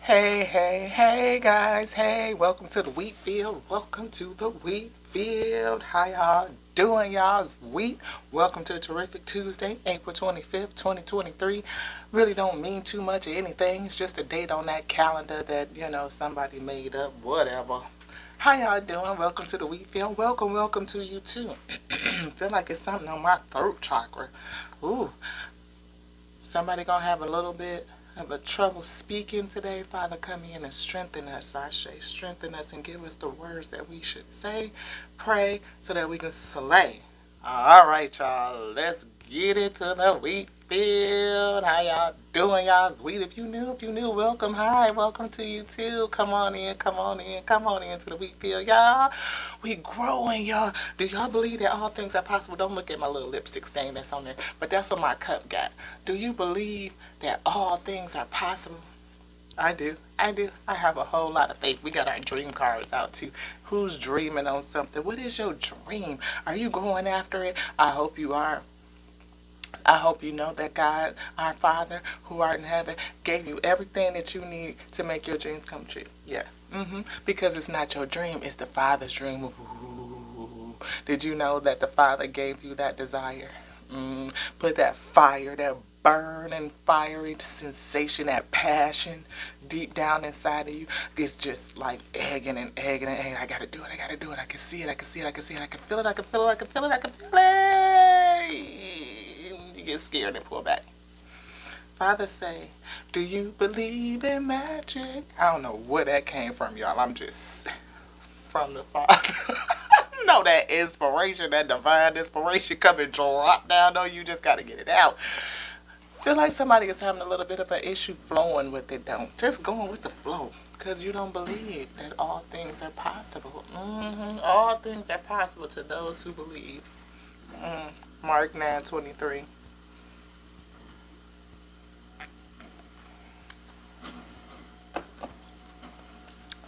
Hey, hey, hey guys. Hey, welcome to the wheat field. Welcome to the wheat field. How y'all doing, y'all? It's wheat. Welcome to a terrific Tuesday, April 25th, 2023. Really don't mean too much of anything. It's just a date on that calendar that, somebody made up, whatever. How y'all doing? Welcome to the wheat field. Welcome to you too. Feel like it's something on my throat chakra. Ooh, somebody gonna have a little bit of a trouble speaking today. Father, come in and strengthen us. I say, strengthen us and give us the words that we should say, pray, so that we can slay. All right, y'all. Let's get it to the wheat field. How y'all doing, y'all? It's wheat. If you new, welcome. Hi, welcome to you too. Come on in, come on in to the wheat field, y'all. We growing, y'all. Do y'all believe that all things are possible? Don't look at my little lipstick stain that's on there, but that's what my cup got. Do you believe that all things are possible? I do. I do. I have a whole lot of faith. We got our dream cards out too. Who's dreaming on something? What is your dream? Are you going after it? I hope you are. I hope you know that God, our Father, who art in heaven, gave you everything that you need to make your dreams come true. Yeah. Because it's not your dream, it's the Father's dream. Ooh. Did you know that the Father gave you that desire? Put that fire, that burning, fiery sensation, that passion deep down inside of you. It's just like egging and egging and egging. I gotta do it, I gotta do it. I can see it, I can see it, I can see it, I can feel it, I can feel it, I can feel it, I can feel it. You get scared and pull back. Father say, do you believe in magic? I don't know where that came from, y'all. I'm just from the Father. Know that inspiration, that divine inspiration come and drop down on you. Just gotta get it out. Feel like somebody is having a little bit of an issue flowing with it, don't. Just going with the flow. Because you don't believe that all things are possible. All things are possible to those who believe. Mark 9:23.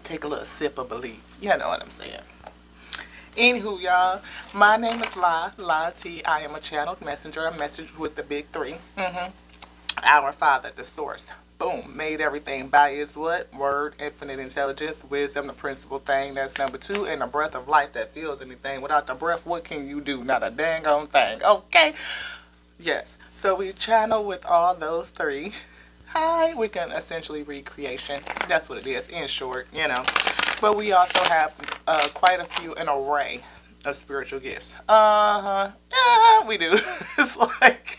Take a little sip of belief. You know what I'm saying. Anywho, y'all, my name is La T. I am a channeled messenger, a message with the big three. Our Father, the source. Boom. Made everything by his what? Word, infinite intelligence, wisdom, the principal thing. That's number two. And the breath of life that feels anything. Without the breath, what can you do? Not a dang on thing. Okay? Yes. So we channel with all those three. Hi. We can essentially read creation. That's what it is, in short. But we also have quite a few, an array of spiritual gifts. Yeah, we do. It's like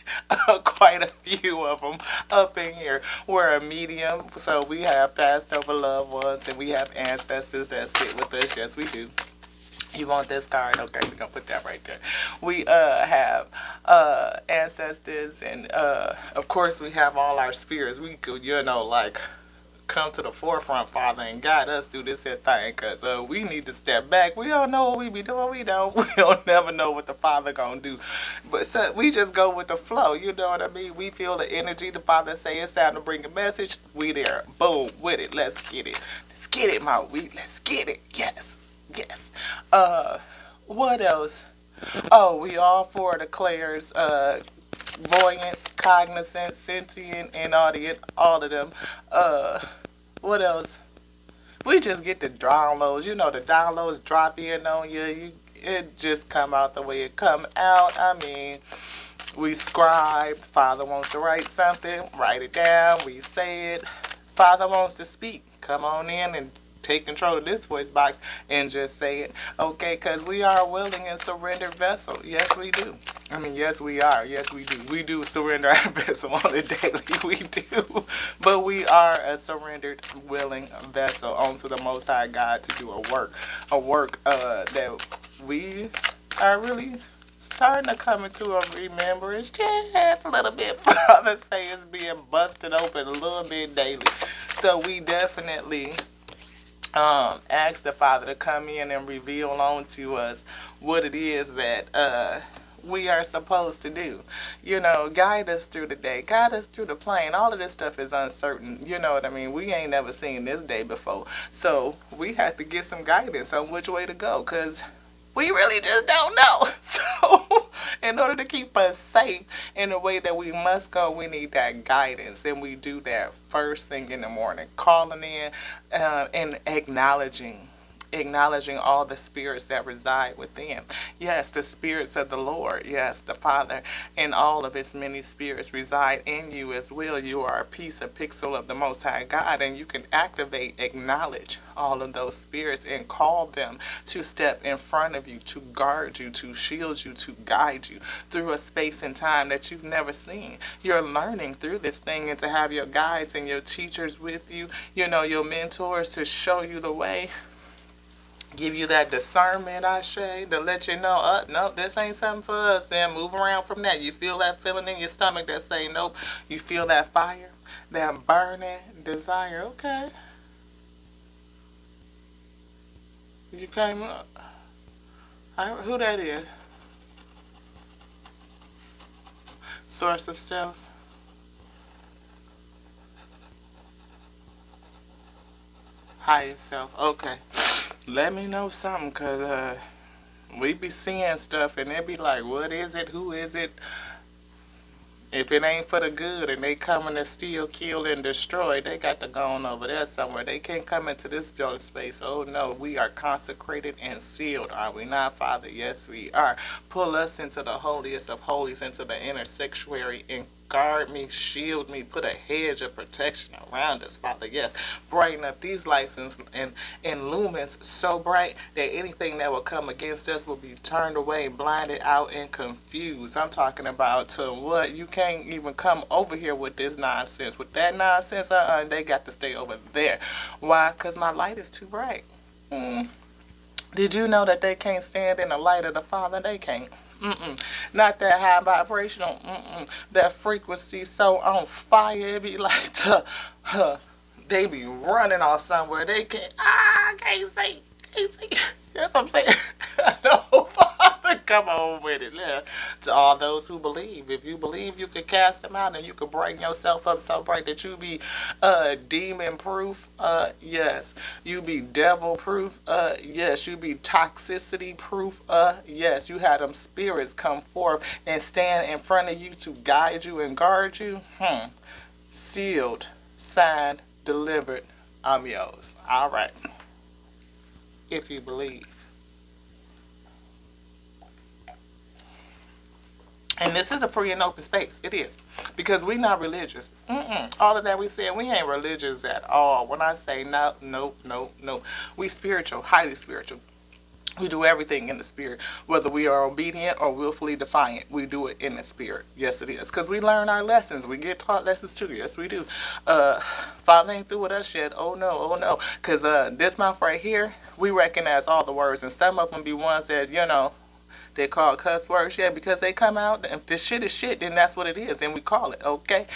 quite a few of them up in here. We're a medium, so we have passed over loved ones, and we have ancestors that sit with us. Yes, we do. You want this card? Okay, we're gonna put that right there. We have ancestors, and of course we have all our spheres. We could, like come to the forefront, Father, and guide us through this here thing, because we need to step back. We don't know what we be doing. We don't. We don't never know what the Father gonna do. But so we just go with the flow. You know what I mean? We feel the energy. The Father say it's time to bring a message. We there. Boom. With it. Let's get it. Let's get it, my wheat. Let's get it. Yes. Yes. What else? Oh, we all four declares voyance, cognizant, sentient, and audient, all of them. What else? We just get the downloads. The downloads drop in on you. It just come out the way it come out. I mean, we scribe. Father wants to write something, write it down. We say it. Father wants to speak. Come on in and take control of this voice box and just say it. Okay, because we are a willing and surrendered vessel. Yes, we do. I mean, yes, we are. Yes, we do. We do surrender our vessel on a daily. We do. But we are a surrendered, willing vessel onto the Most High God to do a work. A work that we are really starting to come into a remembrance just a little bit. Father say it's being busted open a little bit daily. So we definitely ask the Father to come in and reveal onto us what it is that we are supposed to do. Guide us through the day, guide us through the plane. All of this stuff is uncertain. You know what I mean? We ain't never seen this day before. So we have to get some guidance on which way to go, because We really just don't know. So, in order to keep us safe in the way that we must go, we need that guidance. And we do that first thing in the morning, calling in and acknowledging all the spirits that reside within. Yes, the spirits of the Lord. Yes, the Father and all of its many spirits reside in you as well. You are a piece, a pixel of the Most High God, and you can activate, acknowledge all of those spirits and call them to step in front of you, to guard you, to shield you, to guide you through a space and time that you've never seen. You're learning through this thing, and to have your guides and your teachers with you, your mentors to show you the way. Give you that discernment, I say, to let you know, nope, this ain't something for us. Then move around from that. You feel that feeling in your stomach that say, nope. You feel that fire, that burning desire. Okay. You came up. Who that is? Source of self. Higher self. Okay. Let me know something, because we be seeing stuff and they be like, what is it? Who is it? If it ain't for the good and they coming to steal, kill, and destroy, they got to go on over there somewhere. They can't come into this building space. Oh no, we are consecrated and sealed, are we not, Father? Yes, we are. Pull us into the holiest of holies, into the inner sanctuary, and guard me, shield me, put a hedge of protection around us, Father. Yes, brighten up these lights and lumens so bright that anything that will come against us will be turned away, blinded out, and confused. I'm talking about to what? You can't even come over here with this nonsense. With that nonsense, they got to stay over there. Why? Because my light is too bright. Did you know that they can't stand in the light of the Father? They can't. Not that high vibrational. That frequency so on fire. It be like they be running off somewhere. They can't. I can't say. That's what I'm saying. No, Father, come on with it. Yeah. To all those who believe, if you believe, you can cast them out and you can brighten yourself up so bright that you be demon proof. Yes. You be devil proof. Yes. You be toxicity proof. Yes. You had them spirits come forth and stand in front of you to guide you and guard you. Sealed, signed, delivered. I'm yours. All right. If you believe. And this is a free and open space. It is. Because we not religious. All of that we said, we ain't religious at all. When I say no. We spiritual, highly spiritual. We do everything in the spirit. Whether we are obedient or willfully defiant, we do it in the spirit. Yes, it is. Because we learn our lessons. We get taught lessons too. Yes, we do. Father ain't through with us yet. Oh, no. Because this month right here, we recognize all the words. And some of them be ones that, they call cuss words. Yeah, because they come out. If this shit is shit, then that's what it is. And we call it, okay?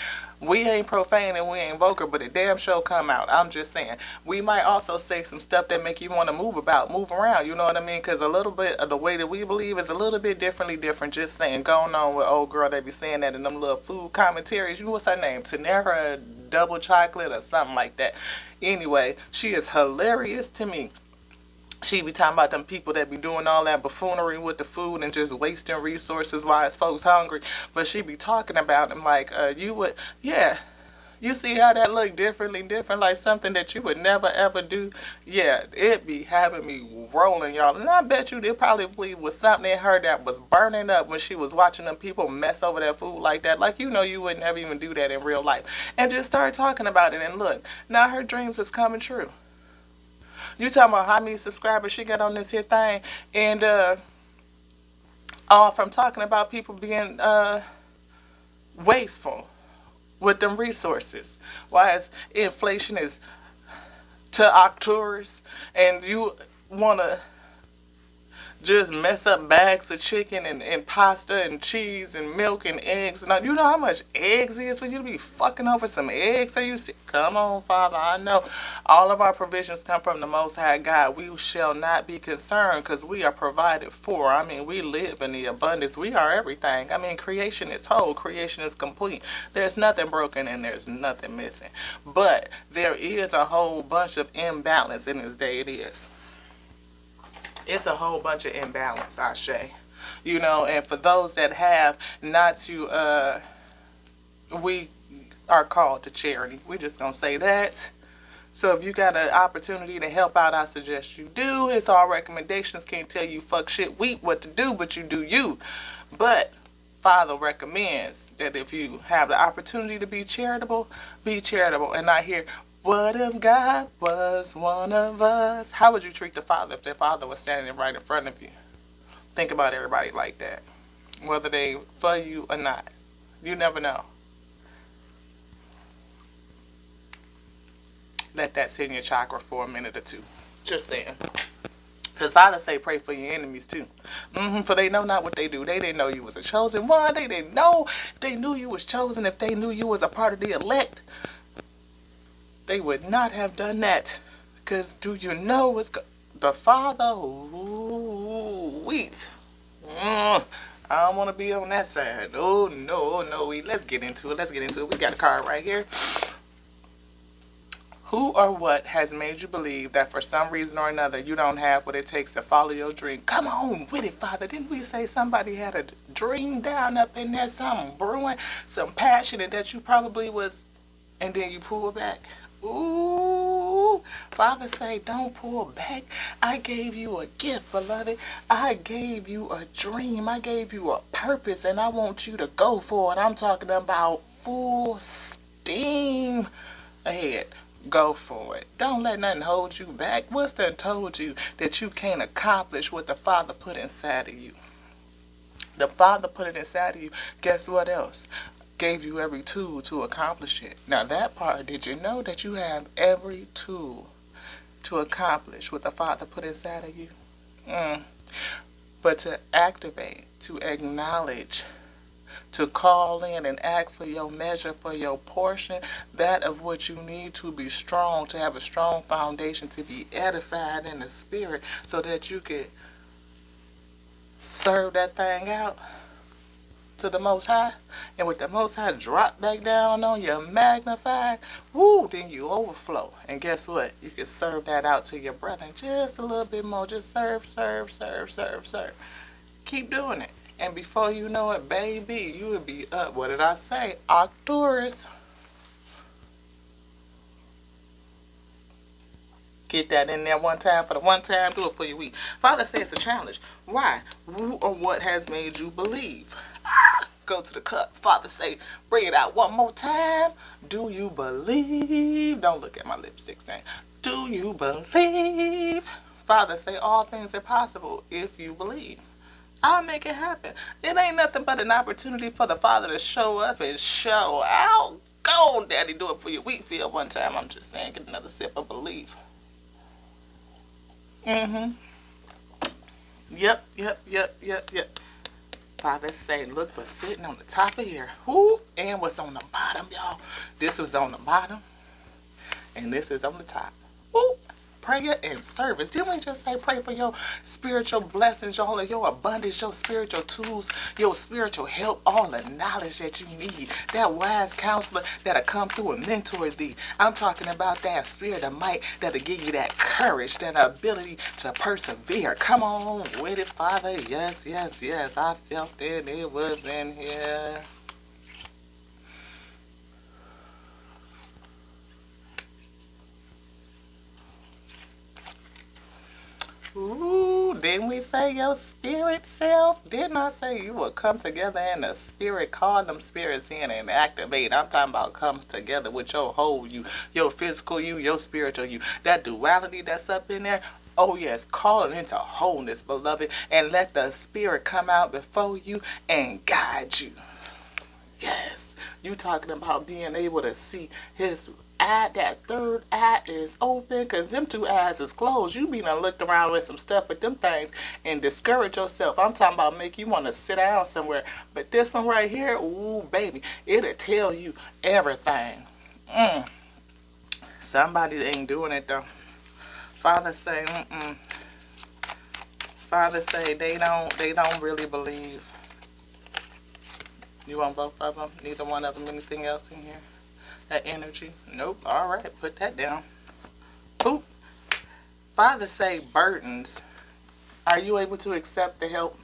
We ain't profane and we ain't vulgar, but it damn sure come out. I'm just saying. We might also say some stuff that make you want to move around. You know what I mean? Because a little bit of the way that we believe is a little bit different. Just saying. Going on with old girl, they be saying that in them little food commentaries. What's her name? Tanera Double Chocolate or something like that. Anyway, she is hilarious to me. She be talking about them people that be doing all that buffoonery with the food and just wasting resources while it's folks hungry. But she be talking about them like, you see how that look different, like something that you would never ever do. Yeah, it be having me rolling, y'all. And I bet you there probably was something in her that was burning up when she was watching them people mess over their food like that. Like, you would never even do that in real life. And just start talking about it. And look, now her dreams is coming true. You talking about how many subscribers she got on this here thing, and all from talking about people being wasteful with them resources. Why is inflation is to October's, and you want to just mess up bags of chicken and pasta and cheese and milk and eggs. And you know how much eggs is for you to be fucking over some eggs? So you see, come on, Father, I know all of our provisions come from the Most High God. We shall not be concerned because we are provided for. I mean, we live in the abundance. We are everything. I mean, creation is whole. Creation is complete. There's nothing broken and there's nothing missing. But there is a whole bunch of imbalance in this day. It is. It's a whole bunch of imbalance, Ashe. You know, and for those that have not to, we are called to charity. We're just going to say that. So if you got an opportunity to help out, I suggest you do. It's all recommendations. Can't tell you fuck shit weep what to do, but you do you. But Father recommends that if you have the opportunity to be charitable, and not hear, what if God was one of us? How would you treat the Father if their Father was standing right in front of you? Think about everybody like that, whether they for you or not. You never know. Let that sit in your chakra for a minute or two. Just saying. Because Father say pray for your enemies too. For they know not what they do. They didn't know you was a chosen one. They didn't know. They knew you was chosen. If they knew you was a part of the elect, they would not have done that. Because do you know it's the Father? Ooh, wheat. I don't want to be on that side. Oh, no. Let's get into it. We got a card right here. Who or what has made you believe that for some reason or another you don't have what it takes to follow your dream? Come on with it, Father. Didn't we say somebody had a dream down up in there, something brewing, some passion, and that you probably was, and then you pull back? Ooh, Father say, don't pull back. I gave you a gift, beloved. I gave you a dream. I gave you a purpose, and I want you to go for it. I'm talking about full steam ahead. Go for it. Don't let nothing hold you back. What's done told you that you can't accomplish what the Father put inside of you? The Father put it inside of you. Guess what else? Gave you every tool to accomplish it. Now that part, did you know that you have every tool to accomplish what the Father put inside of you? But to activate, to acknowledge, to call in and ask for your measure, for your portion, that of what you need to be strong, to have a strong foundation, to be edified in the spirit, so that you can serve that thing out to the Most High, and with the Most High drop back down on you, magnified, then you overflow. And guess what? You can serve that out to your brethren just a little bit more. Just serve. Keep doing it. And before you know it, baby, you would be up. What did I say? Arcturus. Get that in there one time for the one time. Do it for your week. Father says it's a challenge. Why? Who or what has made you believe? Go to the cup. Father say, bring it out one more time. Do you believe? Don't look at my lipstick stain. Do you believe? Father say all things are possible if you believe. I'll make it happen. It ain't nothing but an opportunity for the Father to show up and show out. Go on, Daddy, do it for your wheat field one time. I'm just saying, get another sip of belief. Yep. Father say, look what's sitting on the top of here. And what's on the bottom, y'all. This was on the bottom, and this is on the top. Prayer and service. Didn't we just say pray for your spiritual blessings, all of your abundance, your spiritual tools, your spiritual help, all the knowledge that you need, that wise counselor that'll come through and mentor thee. I'm talking about that spirit of might that'll give you that courage, that ability to persevere. Come on with it, Father. Yes. I felt it. It was in here. Didn't we say your spirit self? Didn't I say you will come together in the spirit, call them spirits in and activate? I'm talking about come together with your whole you, your physical you, your spiritual you. That duality that's up in there, oh yes, call it into wholeness, beloved, and let the spirit come out before you and guide you. Yes, you talking about being able to see his eye, that third eye is open, because them two eyes is closed. You be done looked around with some stuff with them things and discourage yourself. I'm talking about make you want to sit down somewhere. But this one right here, ooh, baby, it'll tell you everything. Somebody ain't doing it though. Father say, Father say they don't really believe. You want both of them? Neither one of them anything else in here? That energy? Nope. All right. Put that down. Boop. Father say burdens. Are you able to accept the help?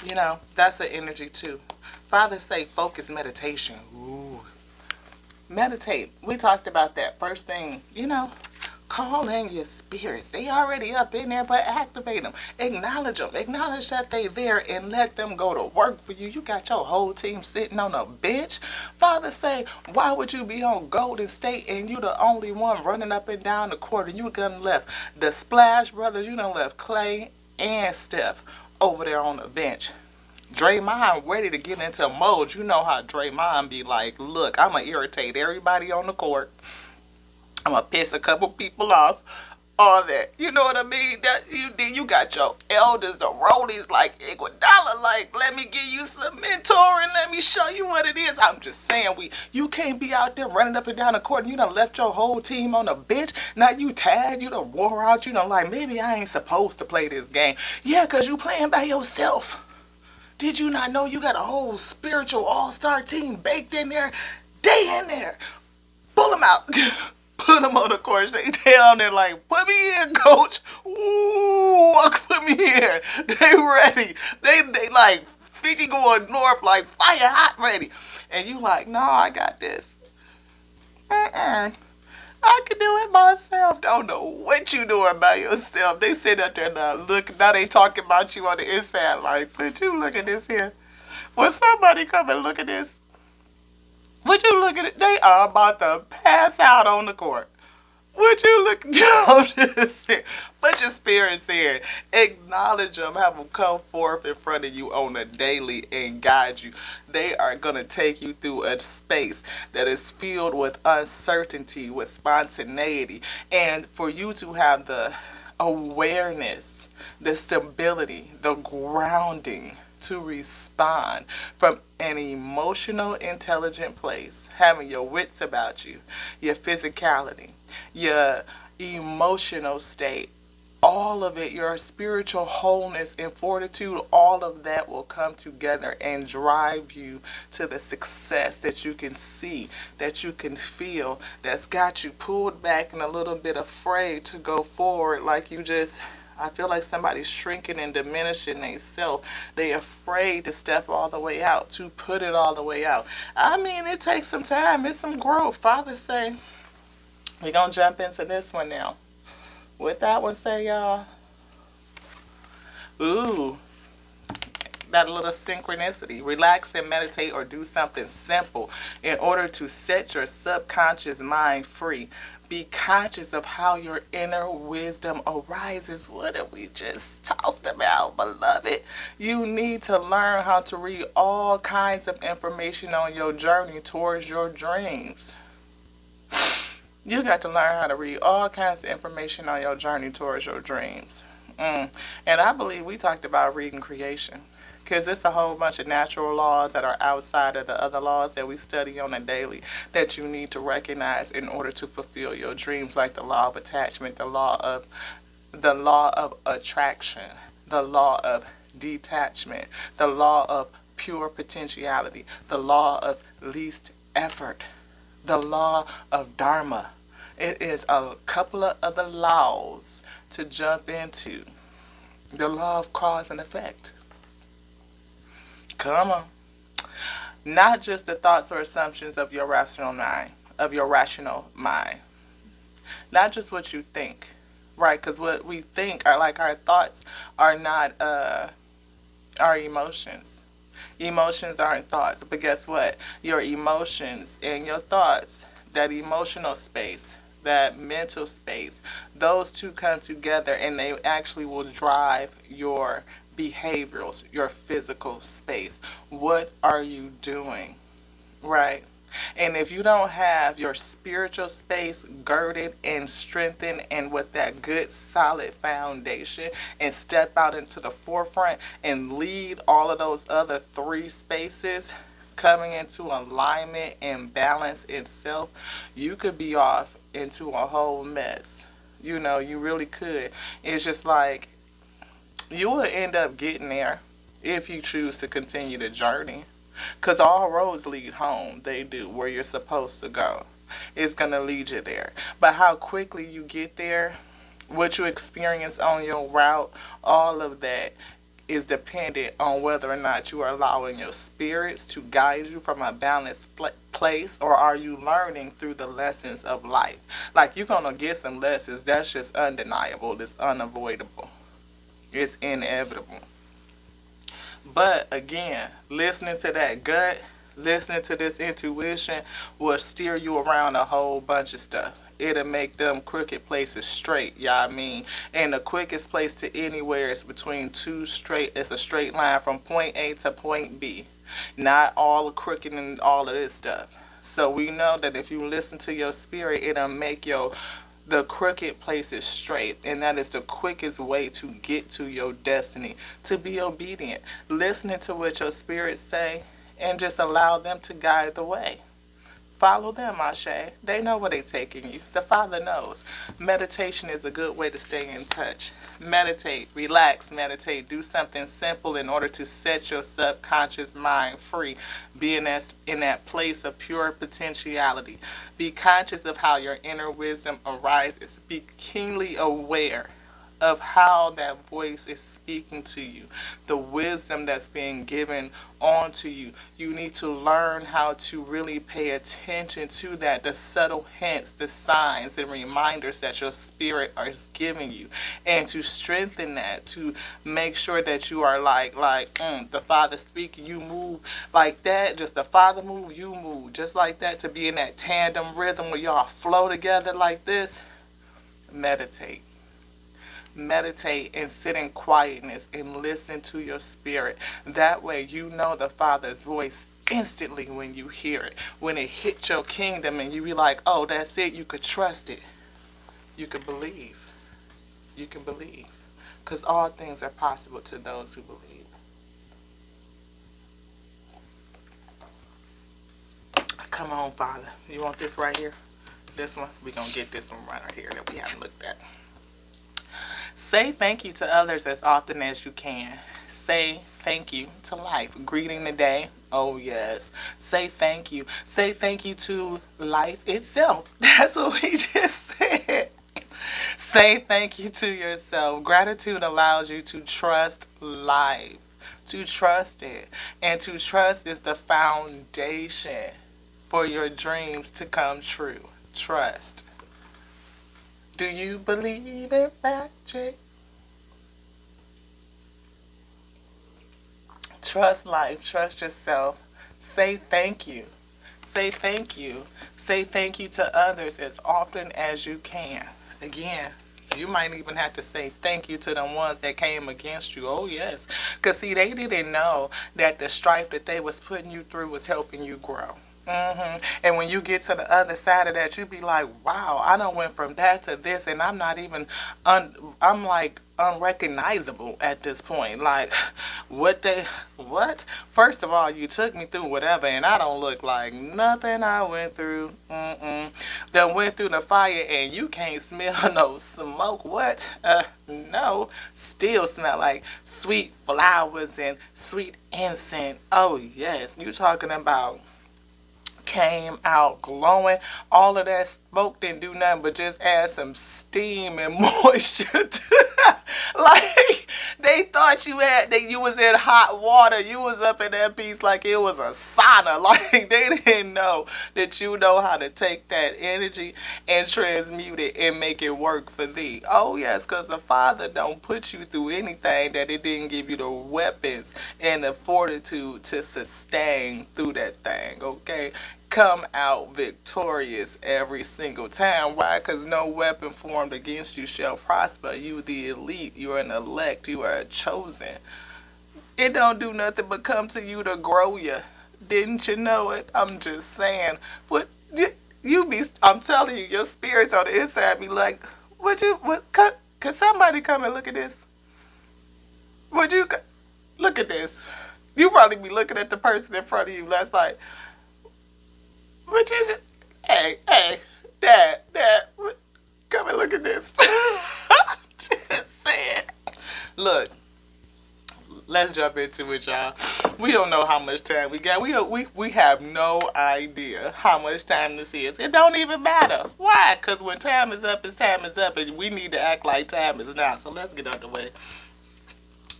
You know, that's an energy too. Father say focus meditation. Ooh. Meditate. We talked about that first thing, you know. Call in your spirits. They already up in there, but activate them. Acknowledge them. Acknowledge that they there and let them go to work for you. You got your whole team sitting on a bench. Father say, why would you be on Golden State and you the only one running up and down the court and you done left the Splash Brothers, you done left Clay and Steph over there on the bench. Draymond ready to get into mode. You know how Draymond be like, look, I'm going to irritate everybody on the court. I'm going to piss a couple people off. All that. You know what I mean? That you got your elders, the rollies like Iguodala, like, let me give you some mentoring. Let me show you what it is. I'm just saying, you can't be out there running up and down the court and you done left your whole team on the bench. Now you tired, you done wore out, you done like, maybe I ain't supposed to play this game. Yeah, because you playing by yourself. Did you not know you got a whole spiritual all-star team baked in there? They in there. Pull them out. Put them on the court. They down there like, put me in, coach. Ooh, put me here. They ready. They like 50 going north, like fire hot ready. And you like, no, I got this. I can do it myself. Don't know what you doing by yourself. They sit up there now. Look, now they talking about you on the inside. Like, would you look at this here? Will somebody come and look at this? Would you look at it? They are about to pass out on the court. Would you look? I'm just saying. Put your spirits in. Acknowledge them. Have them come forth in front of you on a daily and guide you. They are going to take you through a space that is filled with uncertainty, with spontaneity. And for you to have the awareness, the stability, the grounding to respond from an emotional, intelligent place, having your wits about you, your physicality, your emotional state, all of it, your spiritual wholeness and fortitude, all of that will come together and drive you to the success that you can see, that you can feel, that's got you pulled back and a little bit afraid to go forward. Like you just, I feel like somebody's shrinking and diminishing themselves. They afraid to step all the way out, to put it all the way out. I mean, it takes some time. It's some growth. Father say, we're going to jump into this one now. What that one say, y'all? Ooh, that little synchronicity. Relax and meditate or do something simple in order to set your subconscious mind free. Be conscious of how your inner wisdom arises. What have we just talked about, beloved? You need to learn how to read all kinds of information on your journey towards your dreams. You got to learn how to read all kinds of information on your journey towards your dreams. And I believe we talked about reading creation. Because it's a whole bunch of natural laws that are outside of the other laws that we study on a daily that you need to recognize in order to fulfill your dreams, like the law of attachment, the law of attraction, the law of detachment, the law of pure potentiality, the law of least effort, the law of dharma. It is a couple of other laws to jump into. The law of cause and effect. Come on. Not just the thoughts or assumptions of your rational mind. Not just what you think, right? Because what we think are like our thoughts are not our emotions. Emotions aren't thoughts. But guess what? Your emotions and your thoughts, that emotional space, that mental space, those two come together and they actually will drive your behaviorals, your physical space. What are you doing? Right? And if you don't have your spiritual space girded and strengthened and with that good solid foundation and step out into the forefront and lead all of those other three spaces coming into alignment and balance itself, you could be off into a whole mess. You know, you really could. It's just like you will end up getting there if you choose to continue the journey. Because all roads lead home. They do, where you're supposed to go. It's going to lead you there. But how quickly you get there what you experience on your route, all of that is dependent on whether or not you are allowing your spirits to guide you from a balanced place, or are you learning through the lessons of life. Like, you're going to get some lessons. That's just undeniable. It's unavoidable. It's inevitable. But again, listening to that gut, listening to this intuition will steer you around a whole bunch of stuff. It'll make them crooked places straight, y'all mean. And the quickest place to anywhere is between two straight, it's a straight line from point A to point B. Not all crooked and all of this stuff. So we know that if you listen to your spirit, it'll make the crooked places straight, and that is the quickest way to get to your destiny. To be obedient, listening to what your spirits say, and just allow them to guide the way. Follow them, Ashe. They know where they're taking you. The Father knows. Meditation is a good way to stay in touch. Meditate, relax, meditate. Do something simple in order to set your subconscious mind free. Be in that place of pure potentiality. Be conscious of how your inner wisdom arises. Be keenly aware of how that voice is speaking to you, the wisdom that's being given onto you. You need to learn how to really pay attention to that, the subtle hints, the signs and reminders that your spirit is giving you, and to strengthen that, to make sure that you are like the Father speaking, you move like that. Just the Father move, you move just like that, to be in that tandem rhythm where y'all flow together like this. Meditate. Meditate and sit in quietness and listen to your spirit. That way you know the Father's voice instantly when you hear it. When it hits your kingdom and you be like, oh, that's it, you could trust it. You can believe. You can believe. Because all things are possible to those who believe. Come on, Father. You want this right here? This one? We're going to get this one right here that we haven't looked at. Say thank you to others as often as you can. Say thank you to life. Greeting the day. Oh, yes. Say thank you. Say thank you to life itself. That's what we just said. Say thank you to yourself. Gratitude allows you to trust life, to trust it. And to trust is the foundation for your dreams to come true. Trust. Do you believe in magic? Trust life. Trust yourself. Say thank you. Say thank you. Say thank you to others as often as you can. Again, you might even have to say thank you to the ones that came against you. Oh, yes. Because, see, they didn't know that the strife that they was putting you through was helping you grow. And when you get to the other side of that, you be like, wow, I done went from that to this, and I'm not even, I'm like unrecognizable at this point. Like, what? First of all, you took me through whatever, and I don't look like nothing I went through. Done went through the fire, and you can't smell no smoke. What? No. Still smell like sweet flowers and sweet incense. Oh, yes. You talking about came out glowing. All of that smoke didn't do nothing but just add some steam and moisture to like, they thought you was in hot water. You was up in that piece like it was a sauna. Like, they didn't know that you know how to take that energy and transmute it and make it work for thee. Oh, yes, because the Father don't put you through anything that it didn't give you the weapons and the fortitude to sustain through that thing, okay? Come out victorious every single time. Why? Because no weapon formed against you shall prosper. You the elite. You are an elect. You are a chosen. It don't do nothing but come to you to grow you. Didn't you know it? I'm just saying. What you be? I'm telling you, your spirits on the inside be like, could somebody come and look at this? Would you look at this? You probably be looking at the person in front of you last night. But you just, hey, Dad, come and look at this. Just saying. Look, let's jump into it, y'all. We don't know how much time we got. We have no idea how much time this is. It don't even matter. Why? Because when time is up, it's time is up, and we need to act like time is now. So let's get underway.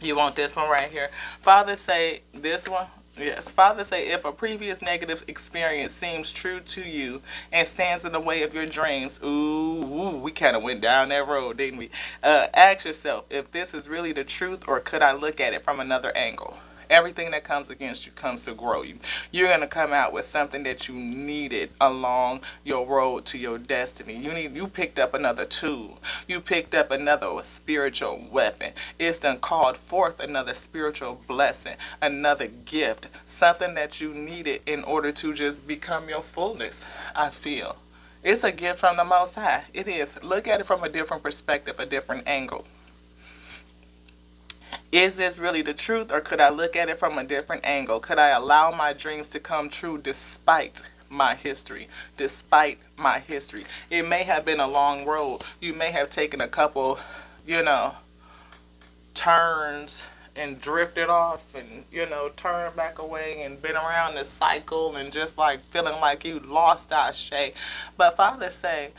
You want this one right here? Father say this one. Yes, Father say, if a previous negative experience seems true to you and stands in the way of your dreams, we kind of went down that road, didn't we? Ask yourself if this is really the truth, or could I look at it from another angle? Everything that comes against you comes to grow you. You're going to come out with something that you needed along your road to your destiny. You picked up another tool. You picked up another spiritual weapon. It's done called forth another spiritual blessing, another gift, something that you needed in order to just become your fullness, I feel. It's a gift from the Most High. It is. Look at it from a different perspective, a different angle. Is this really the truth, or could I look at it from a different angle? Could I allow my dreams to come true despite my history? Despite my history. It may have been a long road. You may have taken a couple, turns and drifted off and, turned back away and been around the cycle and just like feeling like you lost our shape. But Father say,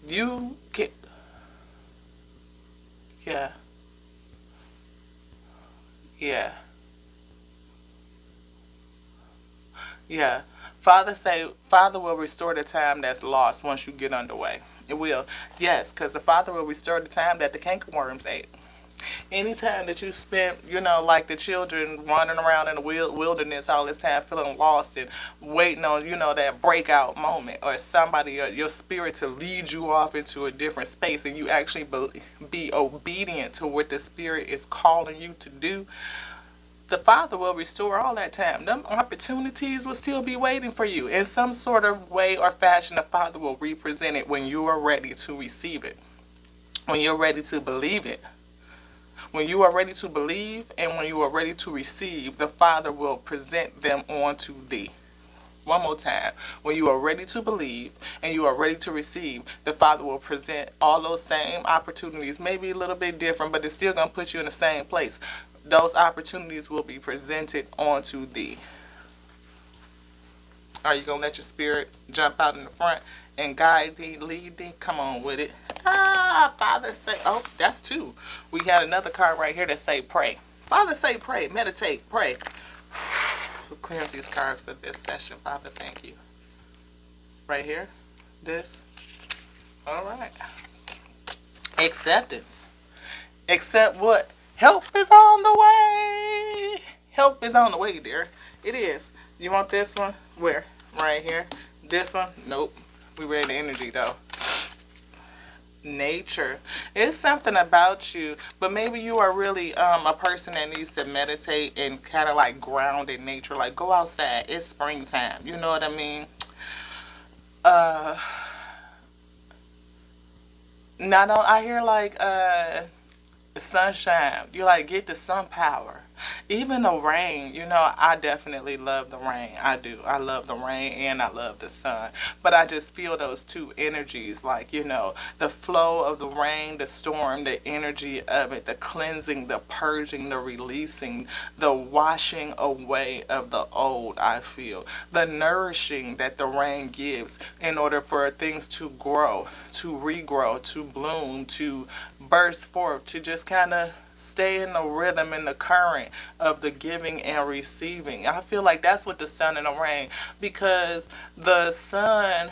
you can, yeah. Yeah. Yeah. Father will restore the time that's lost once you get underway. It will. Yes, because the Father will restore the time that the cankerworms ate. Anytime that you spent, like the children wandering around in the wilderness all this time feeling lost and waiting on, that breakout moment, or somebody or your spirit to lead you off into a different space, and you actually be obedient to what the Spirit is calling you to do, the Father will restore all that time. Them opportunities will still be waiting for you. In some sort of way or fashion, the Father will represent it when you are ready to receive it, when you're ready to believe it. When you are ready to believe and when you are ready to receive, the Father will present them onto thee. One more time. When you are ready to believe and you are ready to receive, the Father will present all those same opportunities, maybe a little bit different, but it's still going to put you in the same place. Those opportunities will be presented onto thee. Are you going to let your spirit jump out in the front and guide thee, lead thee? Come on with it. Father say, oh, that's two. We had another card right here that say pray. Father say pray, meditate, pray. We'll cleanse these cards for this session. Father, thank you. Right here, this. All right. Acceptance. Accept what? Help is on the way. Help is on the way, dear. It is. You want this one? Where? Right here. This one? Nope. We read the energy though. Nature. It's something about you, but maybe you are really a person that needs to meditate and kind of like ground in nature. Like go outside. It's springtime. You know what I mean? I hear like sunshine. You like get the sun power. Even the rain, I definitely love the rain. I do. I love the rain and I love the sun. But I just feel those two energies, like, the flow of the rain, the storm, the energy of it, the cleansing, the purging, the releasing, the washing away of the old, I feel. The nourishing that the rain gives in order for things to grow, to regrow, to bloom, to burst forth, to just kind of stay in the rhythm and the current of the giving and receiving. I feel like that's what the sun and the rain, because the sun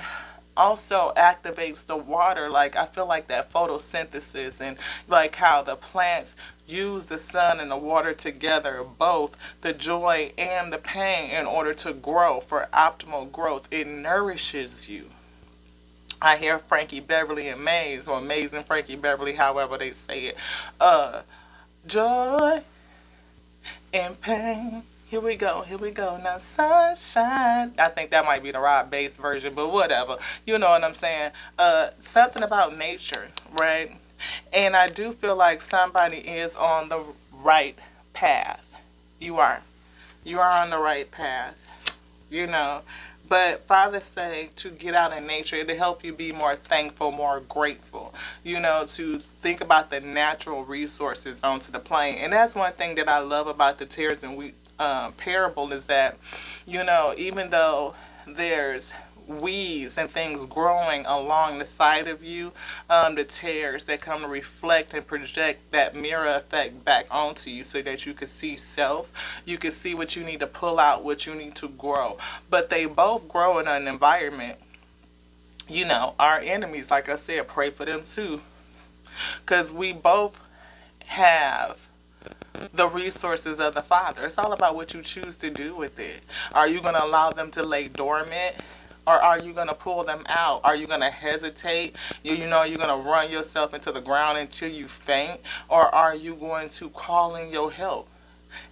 also activates the water. Like I feel like that photosynthesis and like how the plants use the sun and the water together, both the joy and the pain, in order to grow, for optimal growth. It nourishes you. I hear Frankie Beverly and Maze, or Maze and Frankie Beverly, however they say it. Joy and pain. Here we go. Now sunshine. I think that might be the Rob Bass version, but whatever. You know what I'm saying? Something about nature, right? And I do feel like somebody is on the right path. You are. You are on the right path. But Father say to get out in nature to help you be more thankful, more grateful, to think about the natural resources onto the plane. And that's one thing that I love about the Tears and parable is that, even though there's weeds and things growing along the side of you, the tears that come to reflect and project that mirror effect back onto you so that you can see self. You can see what you need to pull out, what you need to grow. But they both grow in an environment. Our enemies, like I said, pray for them too. Because we both have the resources of the Father. It's all about what you choose to do with it. Are you going to allow them to lay dormant? Or are you going to pull them out? Are you going to hesitate? You're going to run yourself into the ground until you faint? Or are you going to call in your help?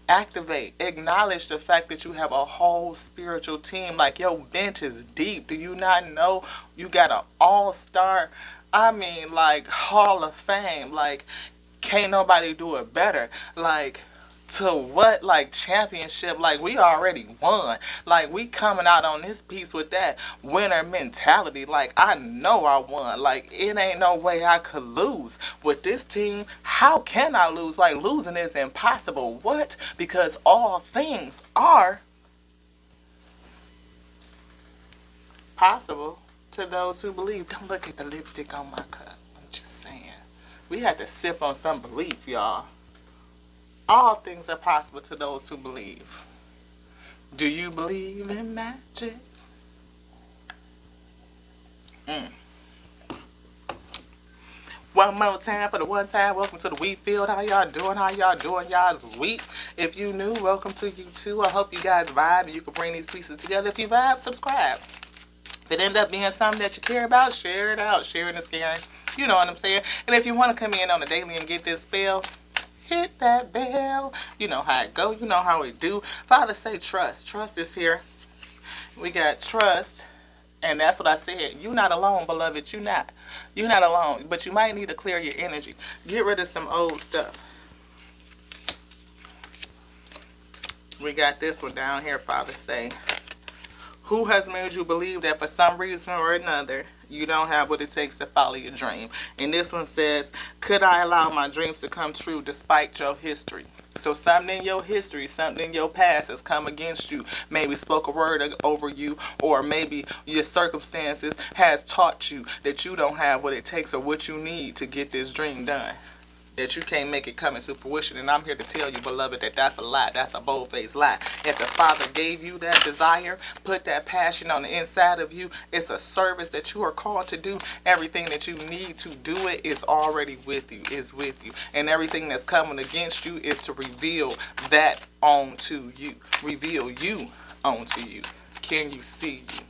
Activate, acknowledge the fact that you have a whole spiritual team. Like, your bench is deep. Do you not know you got an all-star, like, Hall of Fame? Like, can't nobody do it better. Like, to what? Like, championship? Like, we already won. Like, we coming out on this piece with that winner mentality. Like, I know I won. Like, it ain't no way I could lose with this team. How can I lose? Like, losing is impossible. What? Because all things are possible to those who believe. Don't look at the lipstick on my cup. I'm just saying. We had to sip on some belief, y'all. All things are possible to those who believe. Do you believe in magic? One more time for the one time. Welcome to the wheat field. How y'all doing? How y'all doing? Y'all's wheat. If you new, welcome to you too. I hope you guys vibe and you can bring these pieces together. If you vibe, subscribe. If it end up being something that you care about, share it out. Sharing is caring. You know what I'm saying? And if you want to come in on the daily and get this spell, hit that bell. You know how it go. You know how we do. Father, say trust. Trust is here. We got trust. And that's what I said. You're not alone, beloved. You're not. You're not alone. But you might need to clear your energy. Get rid of some old stuff. We got this one down here, Father, say. Who has made you believe that for some reason or another, you don't have what it takes to follow your dream? And this one says, could I allow my dreams to come true despite your history? So something in your history, something in your past has come against you. Maybe spoke a word over you, or maybe your circumstances has taught you that you don't have what it takes or what you need to get this dream done. That you can't make it come into fruition. And I'm here to tell you, beloved, that that's a lie. That's a bold-faced lie. If the Father gave you that desire, put that passion on the inside of you, it's a service that you are called to do. Everything that you need to do it is already with you, is with you. And everything that's coming against you is to reveal that onto you. Reveal you onto you. Can you see you?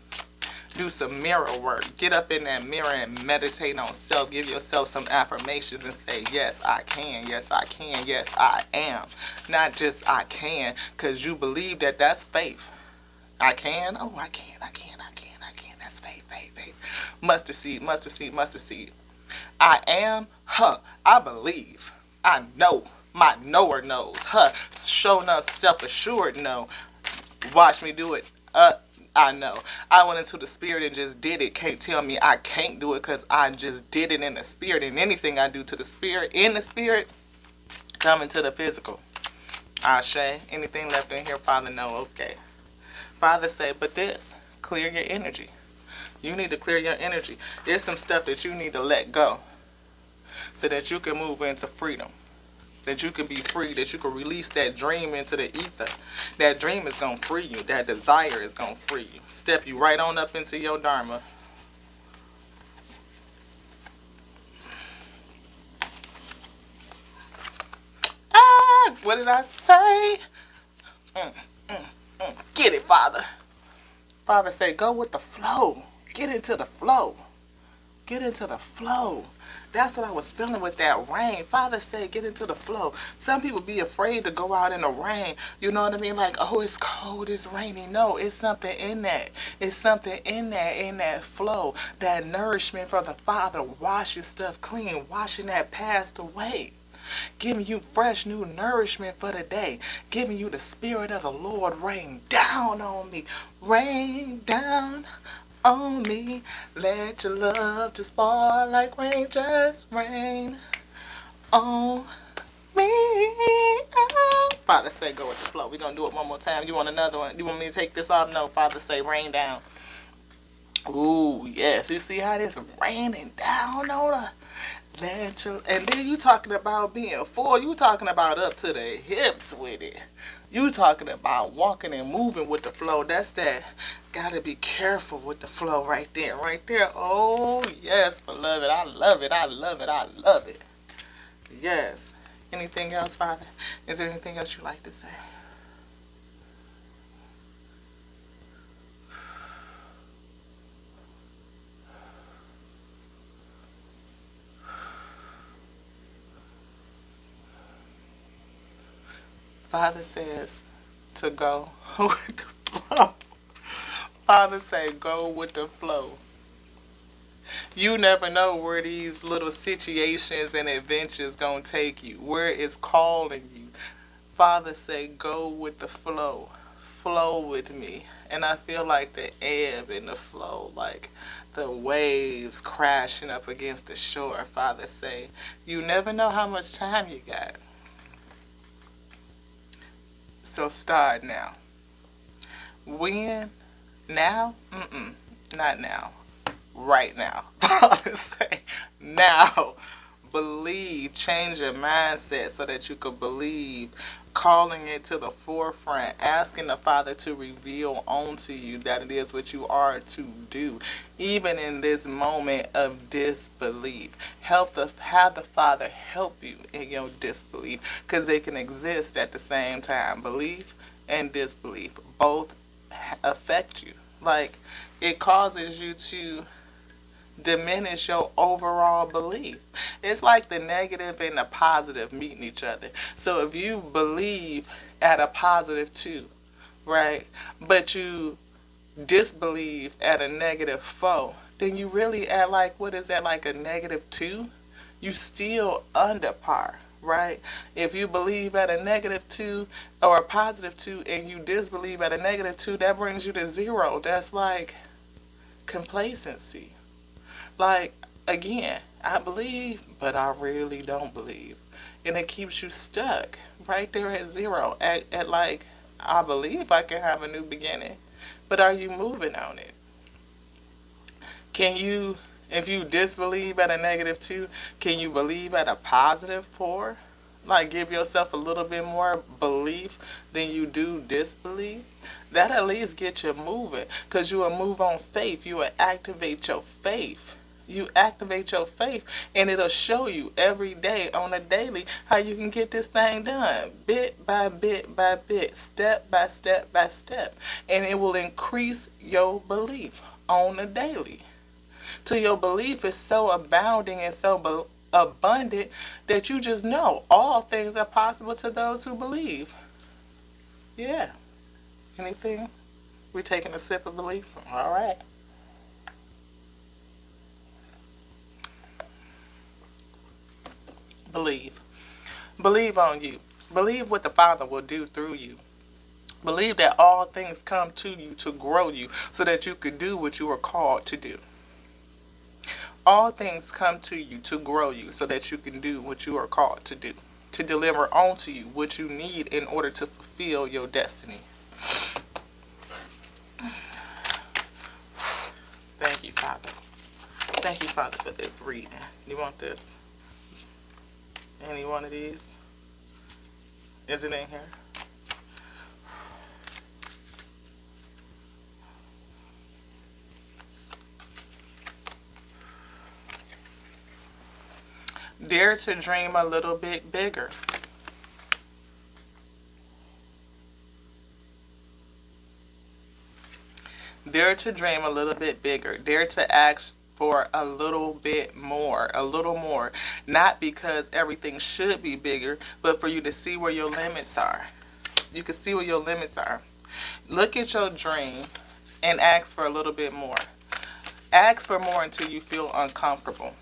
Do some mirror work. Get up in that mirror and meditate on self. Give yourself some affirmations and say, yes, I can. Yes, I can. Yes, I am. Not just I can, because you believe that that's faith. I can. Oh, I can. I can. I can. I can. That's faith, faith, faith. Mustard seed, mustard seed, mustard seed. I am. I believe. I know. My knower knows. Show enough self-assured no. Watch me do it. I know. I went into the spirit and just did it. Can't tell me I can't do it because I just did it in the spirit. And anything I do to the spirit, in the spirit, come into the physical. Ashe. Anything left in here, Father, no. Okay. Father say, but this, clear your energy. You need to clear your energy. There's some stuff that you need to let go so that you can move into freedom. That you can be free, that you can release that dream into the ether. That dream is going to free you. That desire is going to free you. Step you right on up into your Dharma. What did I say? Get it, Father. Father say, go with the flow. Get into the flow. Get into the flow. That's what I was feeling with that rain. Father said, get into the flow. Some people be afraid to go out in the rain. You know what I mean? Like, oh, it's cold, it's rainy. No, it's something in that. It's something in that flow. That nourishment from the Father, washing stuff clean, washing that past away. Giving you fresh new nourishment for the day. Giving you the Spirit of the Lord rain down on me. Rain down on me. Let your love just fall like rain, just rain on me. Oh. Father say go with the flow. We're going to do it one more time. You want another one? You want me to take this off? No. Father say rain down. Ooh, yes. You see how this raining down on her? And then you talking about being full. You talking about up to the hips with it. You talking about walking and moving with the flow. That's that. Gotta be careful with the flow right there. Right there. Oh, yes, beloved. I love it. I love it. I love it. Yes. Anything else, Father? Is there anything else you'd like to say? Father says to go with the flow. Father say go with the flow. You never know where these little situations and adventures gonna take you, where it's calling you. Father say go with the flow. Flow with me. And I feel like the ebb and the flow, like the waves crashing up against the shore. Father say, you never know how much time you got. So start now. When? Now? Not now. Right now. Father say, now. Believe. Change your mindset so that you could believe. Calling it to the forefront. Asking the Father to reveal onto you that it is what you are to do. Even in this moment of disbelief. Have the Father help you in your disbelief. Because they can exist at the same time. Belief and disbelief both affect you. Like, it causes you to diminish your overall belief. It's like the negative and the positive meeting each other. So if you believe at a positive 2, right, but you disbelieve at a negative 4, then you really at like, what is that, like a negative 2? You still under par. Right? If you believe at a negative 2 or a positive 2 and you disbelieve at a negative 2, that brings you to 0. That's like complacency. Like, again, I believe, but I really don't believe. And it keeps you stuck right there at 0. At like, I believe I can have a new beginning. But are you moving on it? Can you, if you disbelieve at a negative 2, can you believe at a positive 4? Like, give yourself a little bit more belief than you do disbelief. That at least get you moving. Because you will move on faith. You will activate your faith. You activate your faith, and it'll show you every day on a daily how you can get this thing done. Bit by bit by bit. Step by step by step. And it will increase your belief on a daily. Till your belief is so abounding and so abundant that you just know all things are possible to those who believe. Yeah. Anything? We're taking a sip of belief? All right. Believe. Believe on you. Believe what the Father will do through you. Believe that all things come to you to grow you so that you could do what you are called to do. All things come to you to grow you so that you can do what you are called to do. To deliver onto you what you need in order to fulfill your destiny. Thank you, Father. Thank you, Father, for this reading. You want this? Any one of these? Is it in here? Dare to dream a little bit bigger. Dare to dream a little bit bigger. Dare to ask for a little bit more, a little more. Not because everything should be bigger, but for you to see where your limits are. You can see where your limits are. Look at your dream and ask for a little bit more. Ask for more until you feel uncomfortable.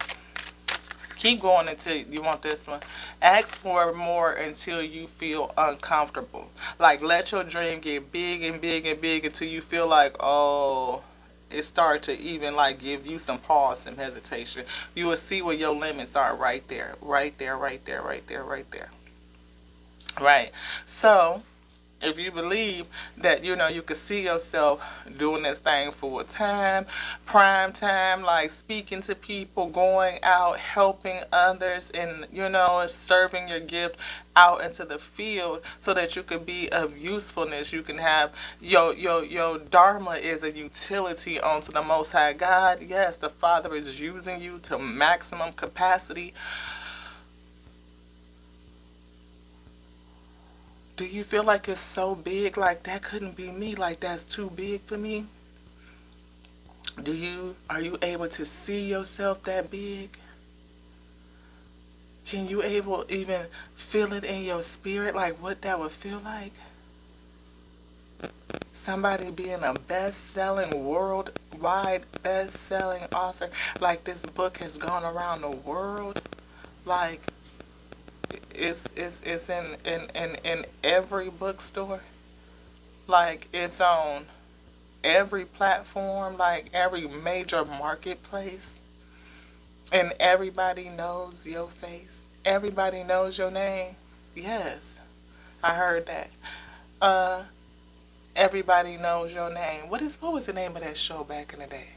Keep going until you want this one. Ask for more until you feel uncomfortable. Like, let your dream get big and big and big until you feel like, oh, it started to even like give you some pause, some hesitation. You will see where your limits are right there, right there, right there, right there, right there. Right. So if you believe that you could see yourself doing this thing full time, prime time, like speaking to people, going out, helping others, and serving your gift out into the field so that you can be of usefulness. You can have your dharma is a utility unto the Most High God. Yes, the Father is using you to maximum capacity. Do you feel like it's so big, like that couldn't be me, like that's too big for me? Are you able to see yourself that big? Can you able even feel it in your spirit, like what that would feel like? Somebody being a best-selling, worldwide best-selling author, like this book has gone around the world, like it's in every bookstore, like it's on every platform, like every major marketplace, and everybody knows your face. Everybody knows your name. Yes, I heard that. Uh, Everybody knows your name. What was the name of that show back in the day?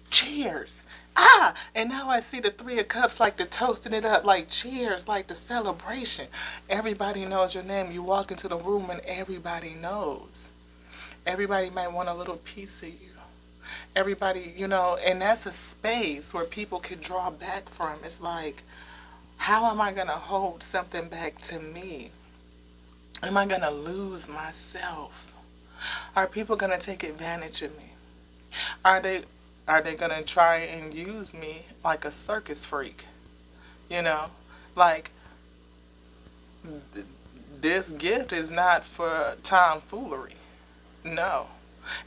Cheers. Ah, and now I see the Three of Cups, like the toasting it up, like cheers, like the celebration. Everybody knows your name. You walk into the room and everybody knows. Everybody might want a little piece of you. Everybody, and that's a space where people can draw back from. It's like, how am I going to hold something back to me? Am I going to lose myself? Are people going to take advantage of me? Are they going to try and use me like a circus freak? You know, like this gift is not for tomfoolery. No.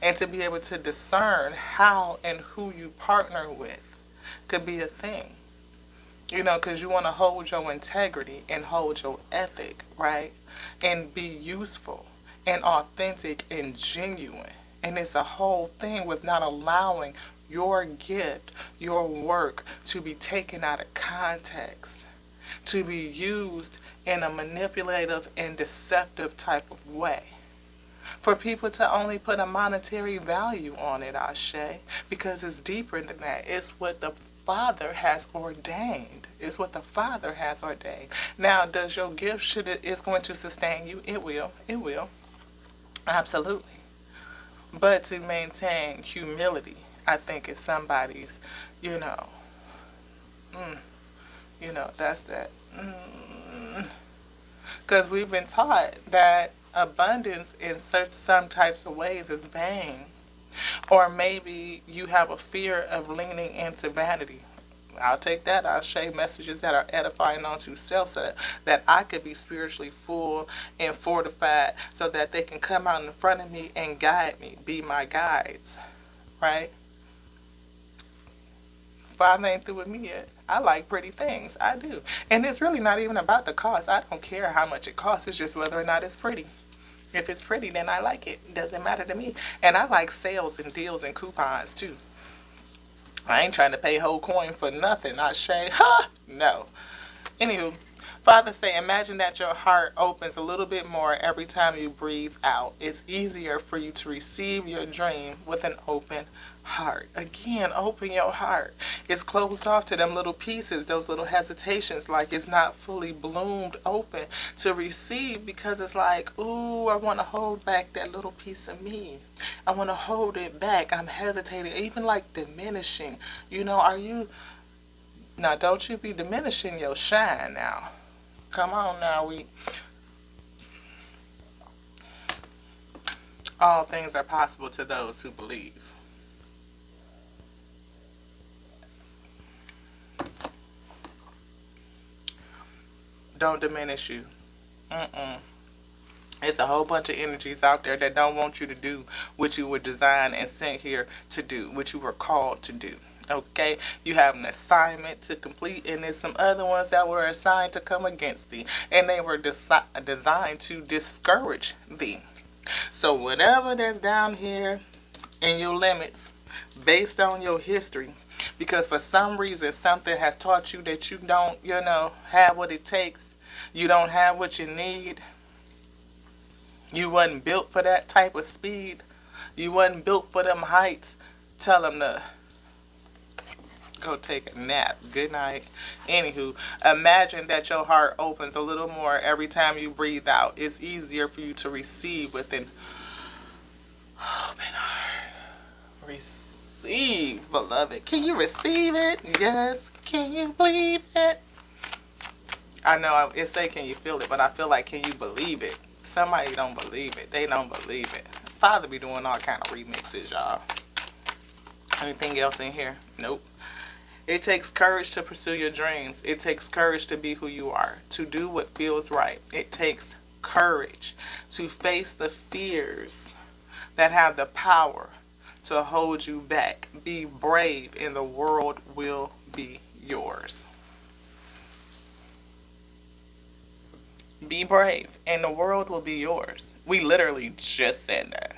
And to be able to discern how and who you partner with could be a thing. Because you want to hold your integrity and hold your ethic, right? And be useful and authentic and genuine. And it's a whole thing with not allowing your gift, your work to be taken out of context, to be used in a manipulative and deceptive type of way. For people to only put a monetary value on it, Ashe, because it's deeper than that. It's what the Father has ordained. It's what the Father has ordained. Now, does your gift is going to sustain you? It will. It will. Absolutely. But to maintain humility, I think is somebody's, you know, that's that. Because we've been taught that abundance in some types of ways is vain. Or maybe you have a fear of leaning into vanity. I'll take that. I'll share messages that are edifying unto self so that I could be spiritually full and fortified so that they can come out in front of me and guide me, be my guides, right? Father ain't through with me yet. I like pretty things. I do. And it's really not even about the cost. I don't care how much it costs. It's just whether or not it's pretty. If it's pretty, then I like it. It doesn't matter to me. And I like sales and deals and coupons too. I ain't trying to pay whole coin for nothing. I say, huh? No. Anywho, Father say, imagine that your heart opens a little bit more every time you breathe out. It's easier for you to receive your dream with an open heart. Again, open your heart. It's closed off to them little pieces, those little hesitations, like it's not fully bloomed open to receive because it's like, ooh, I want to hold back that little piece of me. I want to hold it back. I'm hesitating, even like diminishing. Are you, now don't you be diminishing your shine now. Come on now, all things are possible to those who believe. Don't diminish you. Mm-mm. It's a whole bunch of energies out there that don't want you to do what you were designed and sent here to do, what you were called to do. Okay, you have an assignment to complete, and there's some other ones that were assigned to come against thee, and they were designed to discourage thee. So whatever that's down here in your limits, based on your history, because for some reason something has taught you that you don't, have what it takes, You don't have what you need. You wasn't built for that type of speed. You wasn't built for them heights. Tell them to go take a nap. Good night. Anywho, imagine that your heart opens a little more every time you breathe out. It's easier for you to receive with an open heart. Receive, beloved. Can you receive it? Yes. Can you believe it? I know it say can you feel it, but I feel like can you believe it? Somebody don't believe it. They don't believe it. Father be doing all kind of remixes, y'all. Anything else in here? Nope. It takes courage to pursue your dreams. It takes courage to be who you are, to do what feels right. It takes courage to face the fears that have the power to hold you back. Be brave and the world will be yours. Be brave and the world will be yours. We literally just said that.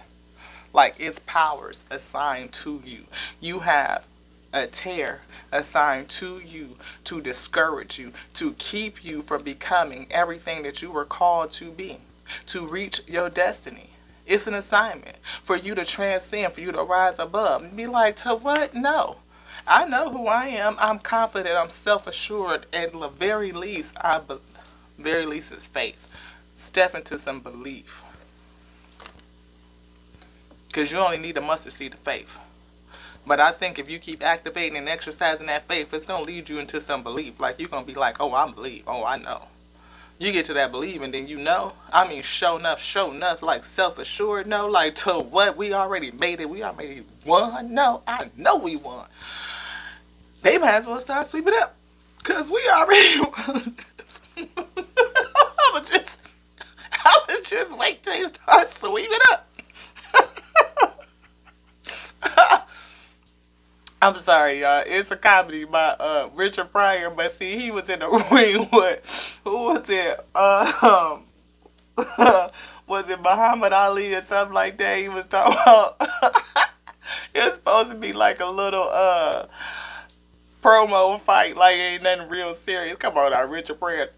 Like it's powers assigned to you. You have a tear assigned to you to discourage you, to keep you from becoming everything that you were called to be, to reach your destiny. It's an assignment for you to transcend, for you to rise above. And be like, to what? No. I know who I am. I'm confident. I'm self-assured. At the very least, very least is faith. Step into some belief. Because you only need a mustard seed of faith. But I think if you keep activating and exercising that faith, it's going to lead you into some belief. Like, you're going to be like, oh, I believe. Oh, I know. You get to that belief and then you know. I mean, show enough, like self-assured. No, like to what? We already made it. We already won. No, I know we won. They might as well start sweeping up. Because we already won. I would just wait till they start sweeping up. I'm sorry, y'all. It's a comedy by Richard Pryor, but see, he was in the ring with, who was it? Was it Muhammad Ali or something like that? He was talking about, it was supposed to be like a little promo fight, like ain't nothing real serious. Come on now, Richard Pryor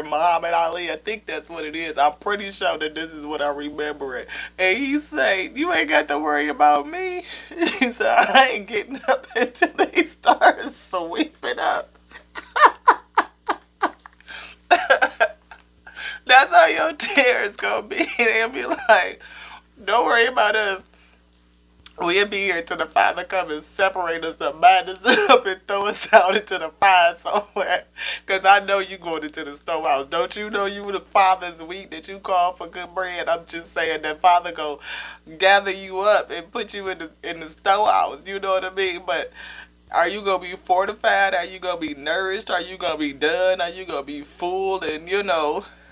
and Muhammad Ali. I think that's what it is. I'm pretty sure that this is what I remember it. And he said, you ain't got to worry about me. He said, I ain't getting up until they start sweeping up. That's how your tears gonna be. They'll be like, don't worry about us. We'll be here till the Father come and separate us up, bind us up, and throw us out into the fire somewhere. Because I know you going into the storehouse. Don't you know you the Father's wheat that you call for good bread? I'm just saying that Father go gather you up and put you in the storehouse. You know what I mean? But are you going to be fortified? Are you going to be nourished? Are you going to be done? Are you going to be full and,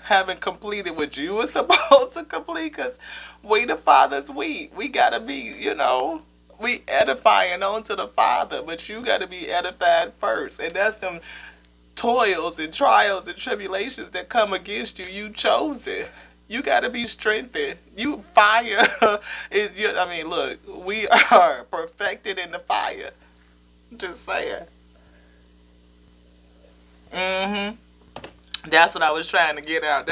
haven't completed what you were supposed to complete? Because we the Father's wheat. We got to be, we edifying onto the Father, but you got to be edified first. And that's them toils and trials and tribulations that come against you. You chose it. You got to be strengthened. You fire. Look, we are perfected in the fire. Just saying. Mm-hmm. That's what I was trying to get out.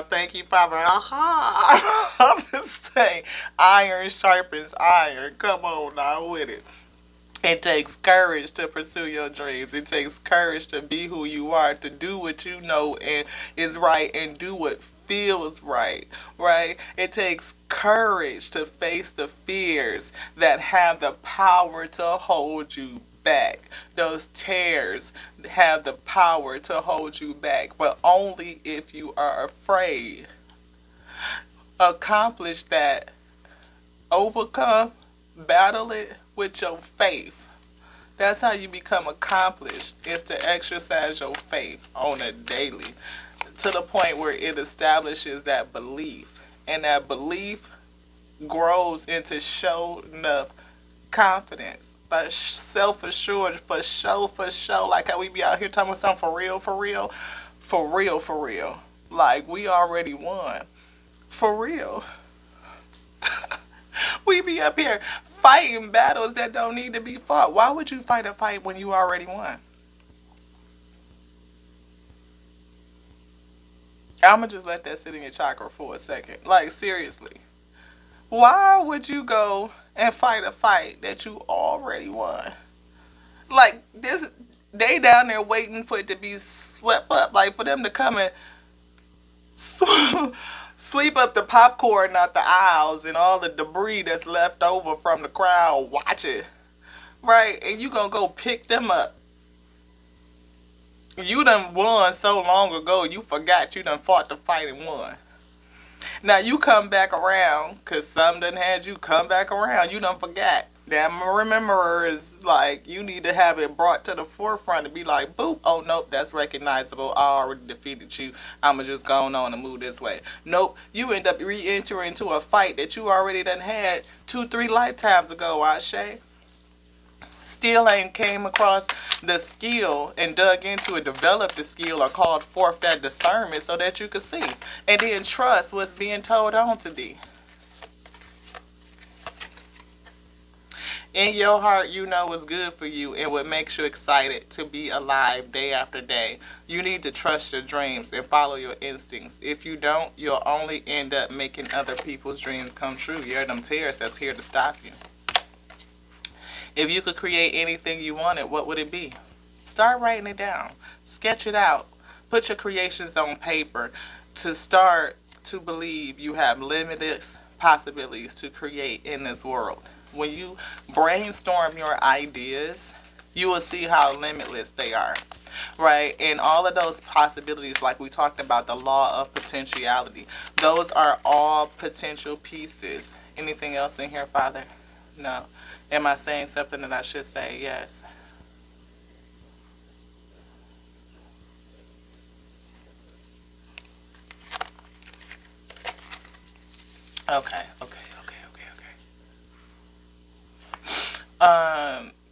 Thank you, Father. I'm just saying, iron sharpens iron. Come on now with it. It takes courage to pursue your dreams. It takes courage to be who you are, to do what you know and is right and do what feels right, right? It takes courage to face the fears that have the power to hold you back. Those tears have the power to hold you back, but only if you are afraid. Accomplish that. Overcome, battle it with your faith. That's how you become accomplished, is to exercise your faith on a daily, to the point where it establishes that belief, and that belief grows into show enough confidence, like self-assured, for sure, like how we be out here talking about something for real, like we already won, for real. We be up here fighting battles that don't need to be fought. Why would you fight a fight when you already won? I'ma just let that sit in your chakra for a second. Like, seriously. Why would you go and fight a fight that you already won? Like, this, they down there waiting for it to be swept up. Like, for them to come and sweep up the popcorn out the aisles and all the debris that's left over from the crowd watching. Right? And you gonna go pick them up. You done won so long ago, you forgot you done fought the fight and won. Now you come back around, because some done had you come back around. You done forgot. That rememberer is like, you need to have it brought to the forefront and be like, boop, oh nope, that's recognizable. I already defeated you. I'ma just go on and move this way. Nope, you end up re-entering into a fight that you already done had 2-3 lifetimes ago, Ashe. Still ain't came across the skill and dug into it, developed the skill or called forth that discernment so that you could see. And then trust what's being told on to thee. In your heart, you know what's good for you and what makes you excited to be alive day after day. You need to trust your dreams and follow your instincts. If you don't, you'll only end up making other people's dreams come true. You're them tears that's here to stop you. If you could create anything you wanted, what would it be? Start writing it down. Sketch it out. Put your creations on paper to start to believe you have limitless possibilities to create in this world. When you brainstorm your ideas, you will see how limitless they are, right? And all of those possibilities, like we talked about, the law of potentiality, those are all potential pieces. Anything else in here, Father? No. Am I saying something that I should say? Yes. Okay.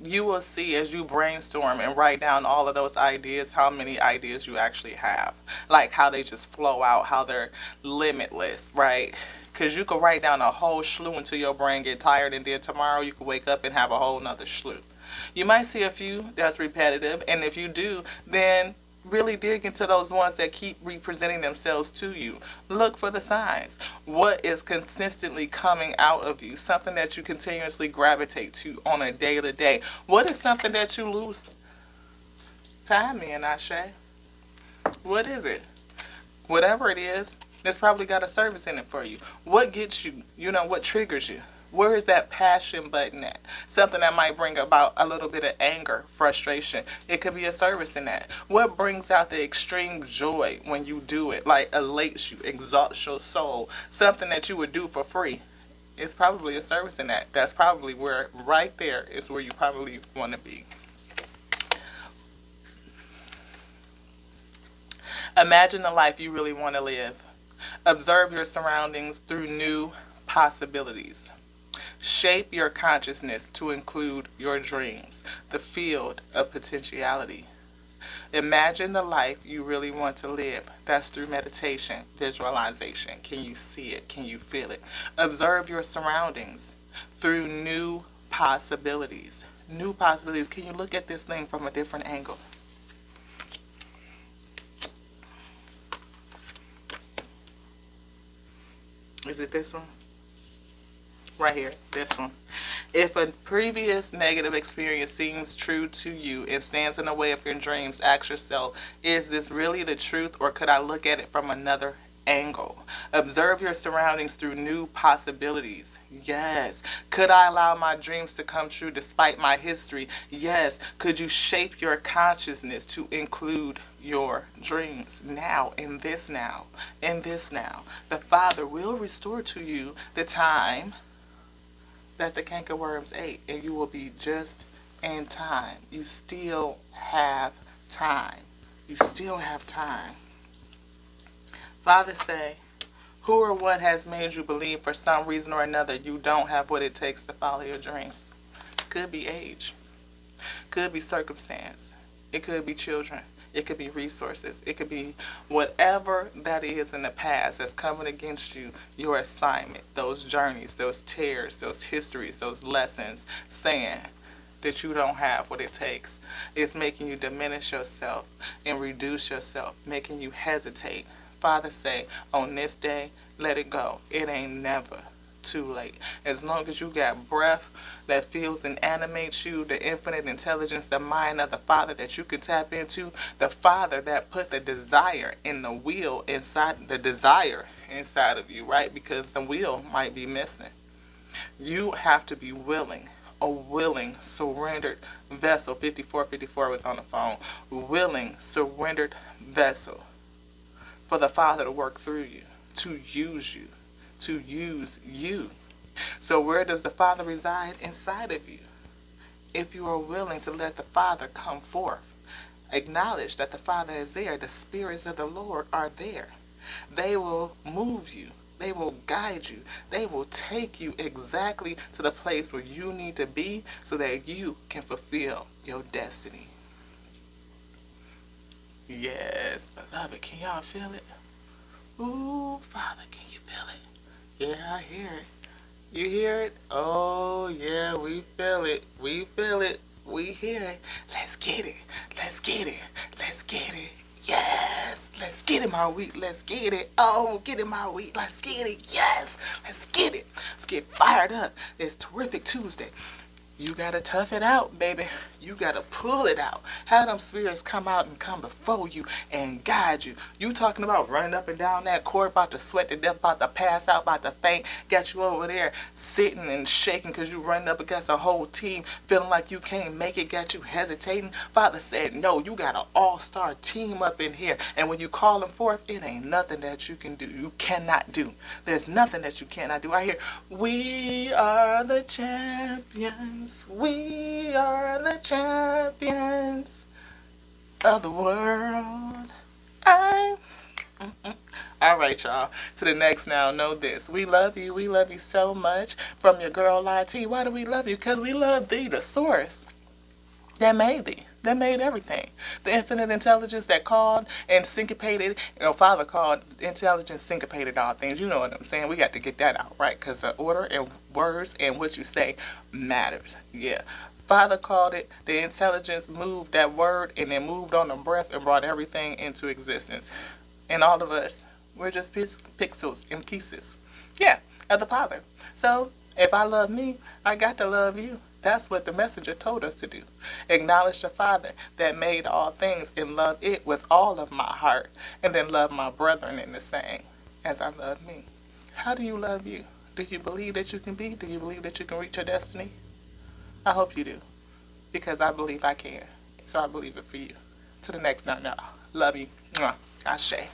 You will see as you brainstorm and write down all of those ideas, how many ideas you actually have. Like how they just flow out, how they're limitless, right? Because you could write down a whole slew until your brain get tired, and then tomorrow you could wake up and have a whole nother slew. You might see a few that's repetitive, and if you do, then really dig into those ones that keep representing themselves to you. Look for the signs. What is consistently coming out of you? Something that you continuously gravitate to on a day to day. What is something that you lose time in, Ashe? What is it? Whatever it is, it's probably got a service in it for you. What gets you? You know, what triggers you? Where is that passion button at? Something that might bring about a little bit of anger, frustration. It could be a service in that. What brings out the extreme joy when you do it? Like elates you, exalts your soul. Something that you would do for free. It's probably a service in that. That's probably where, right there, is where you probably want to be. Imagine the life you really want to live. Observe your surroundings through new possibilities. Shape your consciousness to include your dreams, the field of potentiality. Imagine the life you really want to live. That's through meditation, visualization. Can you see it? Can you feel it? Observe your surroundings through new possibilities. New possibilities. Can you look at this thing from a different angle? Is it this one? Right here, this one. If a previous negative experience seems true to you and stands in the way of your dreams, ask yourself, is this really the truth, or could I look at it from another angle? Observe your surroundings through new possibilities. Yes. Could I allow my dreams to come true despite my history? Yes. Could you shape your consciousness to include your dreams now, in this now, in this now? The Father will restore to you the time that the cankerworms ate, and you will be just in time. You still have time. You still have time. Father say, who or what has made you believe for some reason or another you don't have what it takes to follow your dream? Could be age. Could be circumstance. It could be children. It could be resources. It could be whatever that is in the past that's coming against you, your assignment, those journeys, those tears, those histories, those lessons, saying that you don't have what it takes. It's making you diminish yourself and reduce yourself, making you hesitate, Father say, on this day, let it go. It ain't never too late. As long as you got breath that feels and animates you, the infinite intelligence, the mind of the Father that you can tap into, the Father that put the desire in the will inside, the desire inside of you, right? Because the will might be missing. You have to be willing, a willing, surrendered vessel. 5454 was on the phone. Willing, surrendered vessel for the Father to work through you, to use you, to use you. So where does the Father reside? Inside of you. If you are willing to let the Father come forth, acknowledge that the Father is there. The spirits of the Lord are there. They will move you. They will guide you. They will take you exactly to the place where you need to be so that you can fulfill your destiny. Yes, beloved, can y'all feel it? Ooh, Father, can you feel it? Yeah, I hear it. You hear it? Oh, yeah, we feel it. We feel it. We hear it. Let's get it. Let's get it. Let's get it. Yes. Let's get it, my wheat. Let's get it. Oh, get it, my wheat. Let's get it. Yes. Let's get it. Let's get fired up. It's Terrific Tuesday. You gotta tough it out, baby. You gotta pull it out. Have them spirits come out and come before you and guide you. You talking about running up and down that court, about to sweat to death, about to pass out, about to faint. Got you over there sitting and shaking because you running up against a whole team, feeling like you can't make it. Got you hesitating. Father said, no, you got an all-star team up in here. And when you call them forth, it ain't nothing that you can do. You cannot do. There's nothing that you cannot do. I hear, we are the champions. We are the champions of the world. All right, y'all. To the next now, know this. We love you. We love you so much. From your girl, Ly T. Why do we love you? Because we love thee, the source that made thee. That made everything. The infinite intelligence that called and syncopated, Father called intelligence syncopated all things. You know what I'm saying? We got to get that out, right? Because the order and words and what you say matters. Yeah. Father called it, the intelligence moved that word and then moved on the breath and brought everything into existence. And all of us, we're just pixels and pieces. Yeah, of the Father. So if I love me, I got to love you. That's what the messenger told us to do. Acknowledge the Father that made all things and love it with all of my heart. And then love my brethren in the same as I love me. How do you love you? Do you believe that you can be? Do you believe that you can reach your destiny? I hope you do. Because I believe I can. So I believe it for you. To the next night now. Love you. Mwah. Ashe.